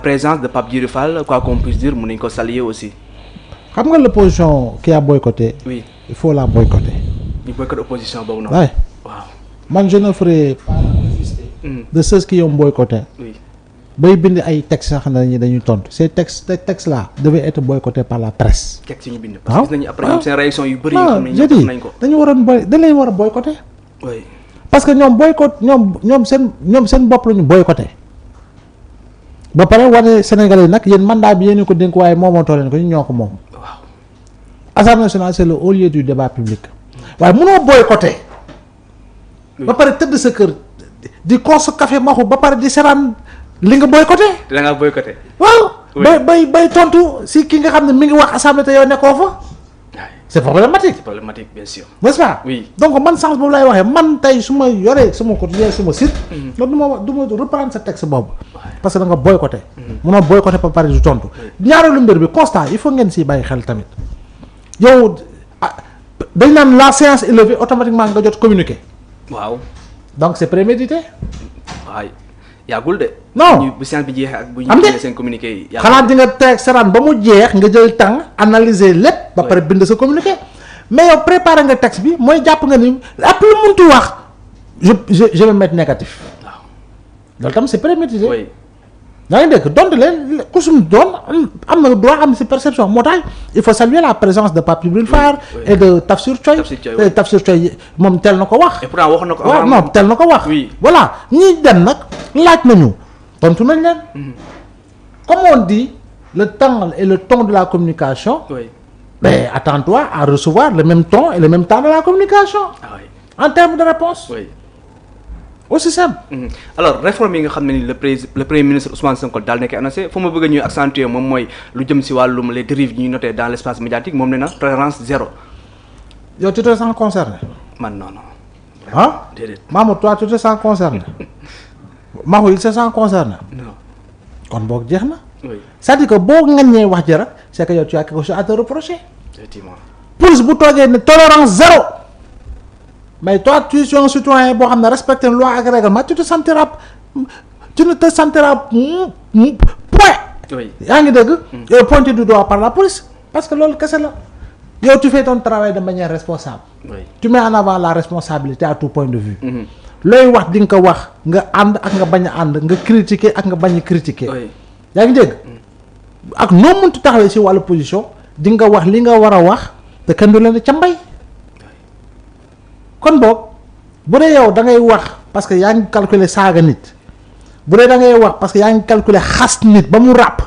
présence de Pape Djibril Fall, quoi qu'on puisse dire, mun nañu ko saluer aussi. xam nga l'opposition qui a boycotté. Oui. Il faut la boycotter. ñu boycott opposition boobu noonu. Ouais. waaw. man je ne ferai pas de ceux qui ont boycotté. Oui. bay bind ay textes yoo xam ne dañuy tontu ces textes là devaient être boycottés par la presse. texte yi ñu bind. parce que gis nañu après ñoom seen réaction yu bëri. non je dis dañu waroon dañ leen war a boycotter. oui. parce que ñoom boycott ñoom seen bopp la ñu boycotté. ba pare wane Sénégalais yi nag yéen mandat bi yéen ko dénk waaye moomatoo leen ko ñu ñoo ko moom. waaw. Assemblée nationale c'est le haut lieu du débat public. waaye mënoo boycotté. ba pare tëdd sa kër di koos café maxu ba pare di seraan li nga boycotté. da ngaa boycotté. waaw. bay tontu si ki nga xam ne mi ngi wax assemblée te yow nekkoo fa. c'est problématique. c'est problématique bien sûr. n'est-ce pas. oui. donc man sens boobu lay waxee man tey su ma yoree sama quotidien sama site. loolu du ma reprendre sa texte boobu. parce que da nga boycotté. munoo boycotté ba pare du tontu. ñaareelu mbir bi constat il faut ngeen si bàyyi xel tamit yow dañ naan la séance est levée automatiquement nga jot communiqué. waaw. donc c'est prémédité. waay yàggul de. non bu séance bi jeexee ak bu ñu am de seen communiqué yi. xanaa di nga teg saraan ba mu jeex nga jël temps analyser lépp. ba pare bind sa communiqué. mais yow préparer nga texte bi mooy jàpp nga ni après lu muntu wax je vais mettre négatif. waaw. loolu tam c'est prémédité. oui. yaa ngi dégg donte leen ku suñu doon am na droit am si perception moo tax il faut saluer la présence de Pape Djibril Fall et de Tafsir Thioye. Tafsir Thioye moom tel na ko wax. et pourtant wax na ko. waaw non tel na ko wax. oui. voilà ñiy dem nag laaj nañu tontu nañ leen. comme on dit le temps et le ton de la communication. oui. mais attends-toi à recevoir le même ton et le même temps de la communication. ah oui. en termes de réponse. oui. aussi simple. alors réforme yi nga xam ne ni le premier ministre Ousmane Sonko daal nekk annoncé fu ma bëgg a ñuy accentuer moom mooy lu jëm si wàllum les dérives ñuy noté dans l' espace médiatique moom nee na tolérance zéro. yow tu te sens concerné. man non non. ah déedéet. Mamadou toi tu te sens concerné. Mahou il se sent concerné. non. kon boog jeex na. oui. c'est-à-dire que boo ŋaññee wax ji rek c'est que yow tu as quelque chose à te reprocher. effectivement. police bu toogee ne tolérance zéro. mais toi tu es un citoyen boo xam ne respecté loi ak règlement tu ne te sentiras point. oui. yaa ngi dégg. yow pointé du doigt par la police parce que loolu kese la. yow tu fais ton travail de manière responsable. oui. tu mets en avant la responsabilité à tout point de vue. looy wax di nga ko wax nga ànd ak nga bañ a ànd nga critiquer ak nga bañ a critiquer. oui. yaa ngi dégg. ak noo mënti taxawee ci wàllu position di nga wax li nga war a wax te kenn du leen ca mbay. kon boog bu dee yow da ngay wax parce que yaa ngi calculer saaga nit bu dee da ngay wax parce que yaa ngi calculer xas nit ba mu ràpp.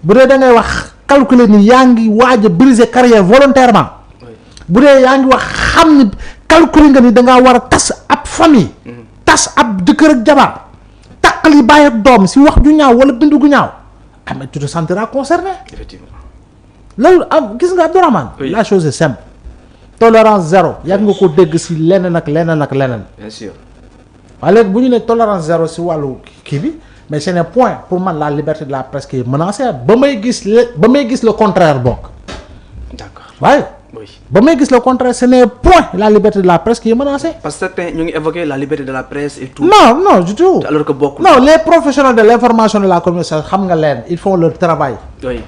bu dee da ngay wax calculer ni yaa ngi waaj a briser carrière volontairement. bu dee yaa ngi wax xam ni calculer nga ni da ngaa war a tas ab famille. tas ab jëkkër ak jabar taqali bàyyi ak doom si wax ju ñaaw wala bindu gu ñaaw ah mais tu te sentiras concerné. effectivement. loolu am gis nga Abdourahmane. la chose est simple. tolérance zéro yàgg nga ko dégg si leneen ak leneen ak leneen. bien sûr. waaye léegi bu ñu ne tolérance zéro si wàllu kii bi mais ce n'est point pour man la liberté de la presse qui est menacée ba may gis le contraire bokk. d'accord. waaye. oui. ba may gis le contraire ce n'est point la liberté de la presse qui est menacée. parce que certains ñu ngi évoquer la liberté de la presse et tout. non du tout. alors que bokkul. non les professionnels de l'information de la communication xam nga leen ils font leur travail. oui.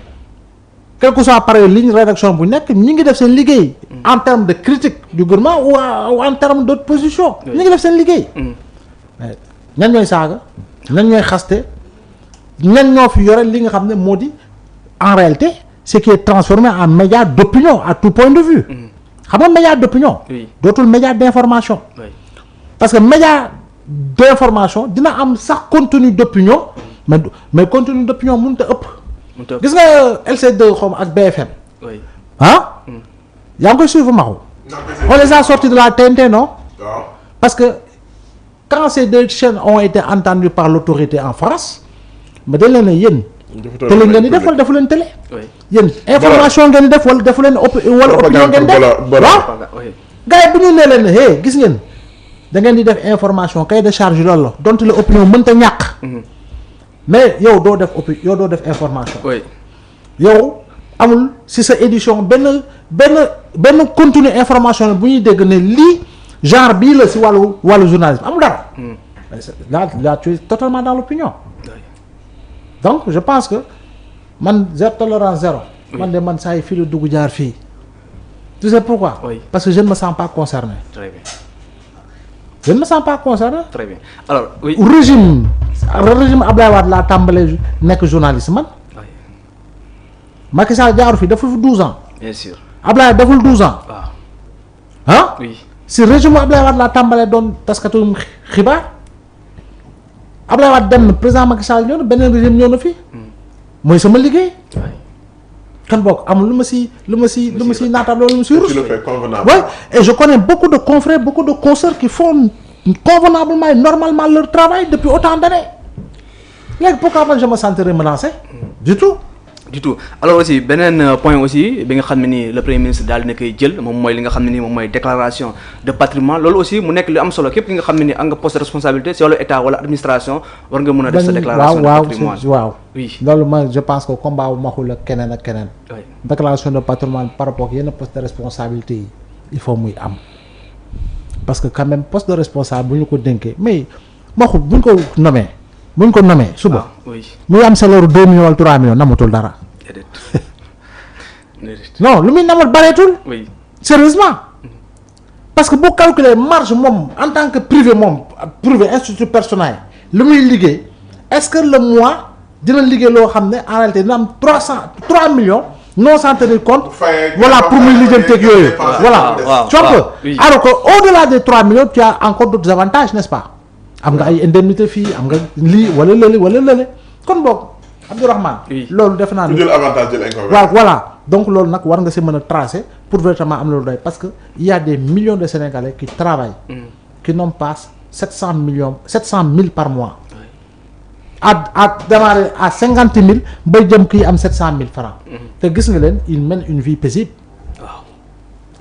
quel que soit par ligne rédaction bu nekk ñi ngi def seen liggéey. en termes de critique du gouvernement ou en termes d'opposition. ñi ngi def seen liggéey. ñan ñooy saaga ñan ñooy xaste ñan ñoo fi yore li nga xam ne moo di en réalité ce qui est transformé en média d'opinion à tout point de vue. xam nga média d'opinion. dootul média d'information. parce que média d'information dina am sax contenu d'opinion mais contenu d'opinion mënut a ëpp. gis nga LC2 xaw ma ak BFM. oui. ah. yaa ngi koy suivre Maxu. on les a sortis de la TNT non. parce que quand ces deux chaînes ont été entendues par l'autorité en France mais dañ leen ne yéen. télé ngeen di def wala defu leen télé. yéen information ngeen di def wala defu leen wala opinion ngeen def. waaw gars yi bu ñu nee leen ne hey gis ngeen da ngeen di def information cahier de charge loolu la donte la opinion mënta ñàkk. mais yow doo def information. yow amul ci sa édition benn contenu information bu ñuy dégg ne lii genre bii la ci wàllu journalisme amul dara. là tu es totalement dans l'opinion. donc je pense que man tolérance zéro. man de man saa yi fii la dugg jaar fii. tu sais pourquoi. Parce que je ne me sens pas concerné. Très bien. Je ne me sens pas concerné. Très bien. Alors oui. régime Abdoulaye Wade laa tàmbalee nekk journaliste man. Oui. Macky Sall jaaru fii deful 12 ans. Bien sûr. Abdoulaye deful 12 ans. waaw. ah. Oui. si régime Abdoulaye Wade laa tàmbalee doon taskatu xibaar Abdoulaye Wade dem na président Macky Sall ñëw na beneen régime ñëw na fii. mooy sama liggéey. kan bokk amul lu ma si naataal loolu lu ma si rus. Oui, et je connais beaucoup de confrères, beaucoup de consoeurs qui font convenablement et normalement leur travail depuis autant d'années. Léegi pourquoi man je me sentirais menacé? Du tout. Du tout. Alors aussi beneen point aussi bi nga xam ne nii le premier ministre daal dina koy jël moom mooy li nga xam ne nii moom mooy déclaration de patrimoine loolu aussi mu nekk lu am solo képp ki nga xam ne nii am nga poste de responsabilité si wàllu état wala administration war nga mën a def sa déclaration de patrimoine. waaw oui loolu man je pense que combat bu maxul ak keneen ak keneen. oui déclaration de patrimoine par rapport ak yenn poste de responsabilité yi il faut muy am parce que quand même poste de responsable bu ñu ko dénkee mais maxul bu ñu ko nommé. buñ ko nommé suba. muy am salaire 2 millions wala 3 millions namatul dara. non lu muy namal bareetul. oui sérieusement parce que boo calculer marge moom en tant que privé moom privé institut personnel lu muy liggéey est-ce que le mois dina liggéey loo xam ne en réalité dina am 3 millions non sans tenir compte. voilà pour muy lijjanteeg yooyu. voilà tu vois alors que au-delà des 3 millions tu as encore d'autres avantages n'est-ce pas. am nga ay indemnité fii am nga lii wala lële kon boog Abdourahmane loolu defe naa ne jël avantage jël inconvénient. waaw voilà donc loolu nag war nga si mën a tracer pour véritablement am loolu doy parce que il y a des millions de Sénégalais qui travaillent qui n'ont pas 700 000 par mois à démarrer à 50 000 bay jëm kii am 700 000 francs te gis nga leen ils mènent une vie paisible waaw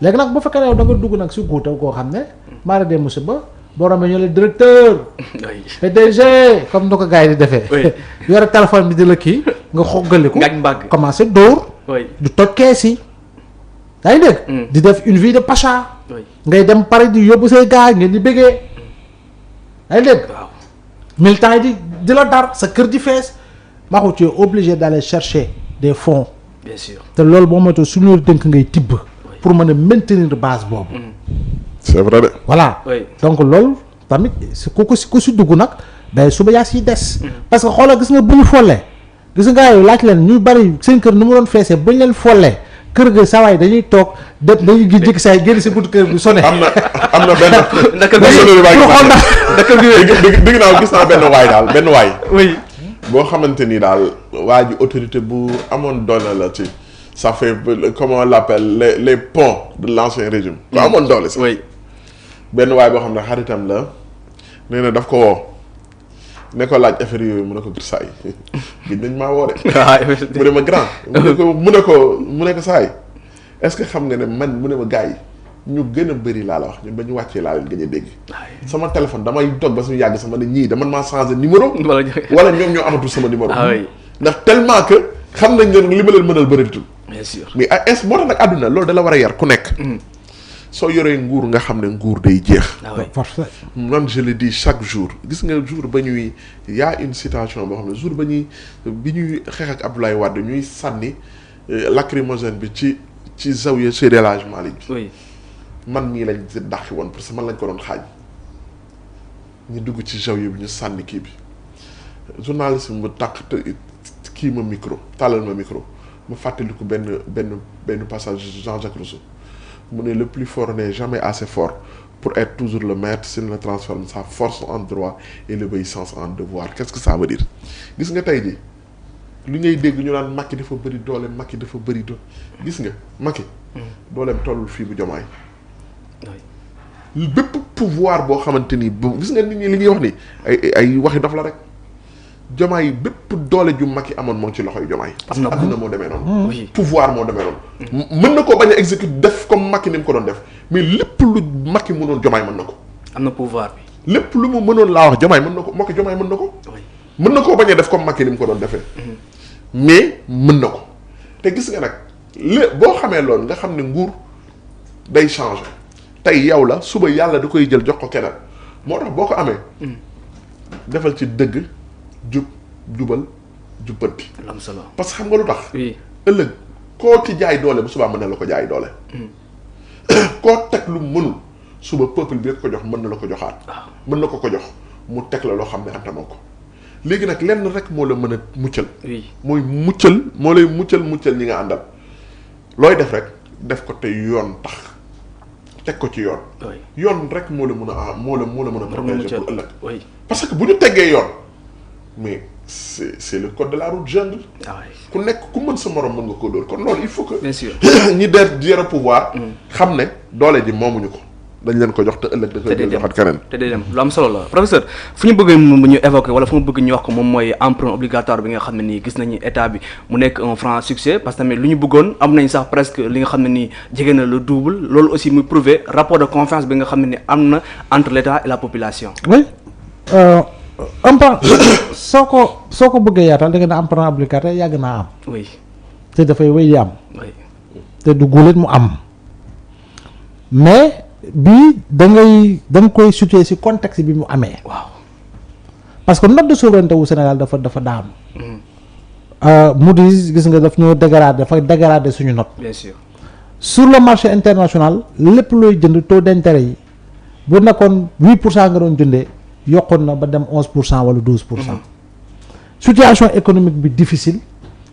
léegi nag bu fekkee ne yow da nga dugg nag si guutaw koo xam ne maara de musiba boo romee ñu le directeur PDG comme ni ko gars yi di defee yore téléphone bi di la kii nga xoggaliku commencé dóor du toj kees yi yaa ngi dégg di def une vie de pacha ngay dem Paris di yóbbu say gars ngeen di bëggee yaa ngi dégg militants yi di la dar sa kër di fees maxu tu es obligé d'aller chercher des fonds bien sûr te loolu boo moytu suñu dënk ngay tibb pour mën a maintenir base boobu c'est vrai de. voilà donc loolu tamit ku si dugg nag day suba yaa siy des. parce que xoolal gis nga bu ñu follee gis nga yow laaj leen ñu bari seen kër ni mu doon feesee bu ñu leen follee kër ga saa waay dañuy toog dañuy jékki saa yi génn si buntu kër bi sonné. am na benn. naka dégg naa gis naa benn waay daal benn waay. oui. boo xamante ni daal waa ji autorité bu amoon doole la ci. ça fait comment on l'appelle les ponts de l'ancien régime. ku amoon doole si. oui. benn waay boo xam ne xaritam la nee na daf ko woo ne ko laaj affaire yooyu mu ne ko saa yi gis nañ maa woo de. mu ne ma grand. mu ne ko saa yi est-ce que xam nga ne man mu ne ma gars yi ñu gën a bëri laa la wax ñun ba ñu wàccee laa leen gën a dégg. sama téléphone damay toog ba suñu yàgg sama ne ñii dama maa changé numéro. wala ñoom ñoo amatul sama numéro. ndax tellement que xam nañ ne li ma leen mënal bëritul. bien sûr mais moo tax nag àdduna loolu da la war a yar ku nekk. soo yoree nguur nga xam ne nguur day jeex. man je le dis chaque jour gis nga jour ba ñuy y a une citation boo xam ne jour ba ñuy bi ñuy xeex ak Abdoulaye Wade ñuy sànni lacrymogène bi ci zawiya Seydi El Hadji Malick bi. man mii lañ si dàqi woon parce que man lañ ko doon xaaj ñu dugg ci zawiya bi ñu sànni kii bi journaliste mu tàq kii ma micro tàllal ma micro ma fàttaliku benn passage Jean-Jacques Rousseau. mu ne le plus fort n'est jamais assez fort pour être toujours le maître s'il ne transforme sa force en droit et l'obéissance en devoir qu'est-ce que ça veut dire gis nga tey jii lu ngay dégg ñu naan Macky dafa bëri doole Macky dafa bëri doole gis nga Macky dooleem tollul fii bu Diomaye bépp pouvoir boo xamante ni gis nga nit ñi li ñuy wax ni ay waxi dof la rek Diomaye bépp doole ju Macky amoon moo ngi ci loxoy Diomaye parce que adduna moo demee noonu pouvoir moo demee noonu mën na koo bañ a exécuter def comme Macky ni mu ko doon def mais lépp lu Macky mënoon Diomaye mën na ko am na pouvoir bi lépp lu mu mënoon laa wax Diomaye mën na ko Macky Diomaye mën na ko mën na koo bañ a def comme Macky ni mu ko doon defee mais mën na ko te gis nga nag boo xamee loolu nga xam ne nguur day changer tey yow la suba yàlla da koy jël jox ko keneen moo tax boo ko amee defal ci dëgg jubal jubbanti. am solo parce que xam nga lu tax. oui ëllëg koo ci jaay doole bu subaa mën na la ko jaay doole. koo teg lu mënul suba peuple bi ko jox mën na la ko joxaat. mën na ko jox mu teg la loo xam ne antanoo ko léegi nag lenn rek moo la mën a muccal. oui mooy muccal moo lay muccal ñi nga àndal looy def rek def ko te yoon tax teg ko ci yoon. yoon rek moo la mën a moo la mën a protéger pour ëllëg. parce que bu ñu teggee yoon mais c'est le code de la route jungle. ku nekk ku mën sa morom mën nga koo dóor kon loolu il faut que. bien sûr ñi yore pouvoir. xam ne doole ji moomuñu ko. dañ leen ko jox te ëllëg da koy joxaat keneen te day dem lu am solo la professeur fu ñu bëgg ñu évoquer wala fu mu bëgg ñu wax ko moom mooy emprunt obligatoire bi nga xam ne nii gis nañu état bi mu nekk un franc succès parce que tamit lu ñu bëggoon am nañ sax presque li nga xam ne nii jege na le double loolu aussi muy prouver rapport de confiance bi nga xam ne ni am na entre l'état et la population. oui emprunt soo ko bëggee yaatal da nga ne emprunt obligatoire yàgg naa am. oui te dafay wéy di am. oui te du guulet mu am mais. bii da nga koy situer ci contexte bi mu amee. waaw parce que note de souveraineté wu Sénégal dafa daanu. Moody's gis nga daf ñoo dégrader suñu note. bien sûr sur le marché international lépp looy jënd taux d'intérêt yi bu nekkoon 8% nga doon jëndee yokkoon na ba dem 11% wala 12%. situation économique bi difficile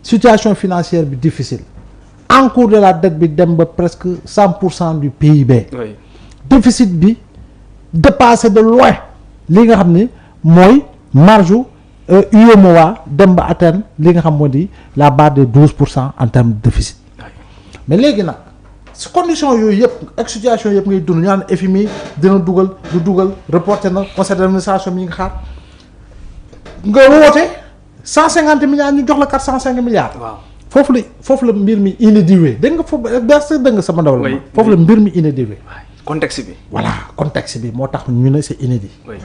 situation financière bi difficile encours de la dette bi dem ba presque 100% du PIB. oui. déficit bi dépassé de loin li nga xam ni mooy marge UEMOA dem ba atteindre li nga xam moo di la barre de 12% en termes de déficit mais léegi nag si condition yooyu yëpp ak situation yëpp ngay dund ñu naan FMI dina dugal du dugal reporté na conseil d'administration mi nga xaar nga woote 150 milliards ñu jox la 405 milliards. waaw foofu la mbir mi inédiwee dégg nga foofu dégg nga sama ndaw la. foofu la mbir mi inédiwee. contexte bi. voilà contexte bi moo tax ñu ne c'est inédit. oui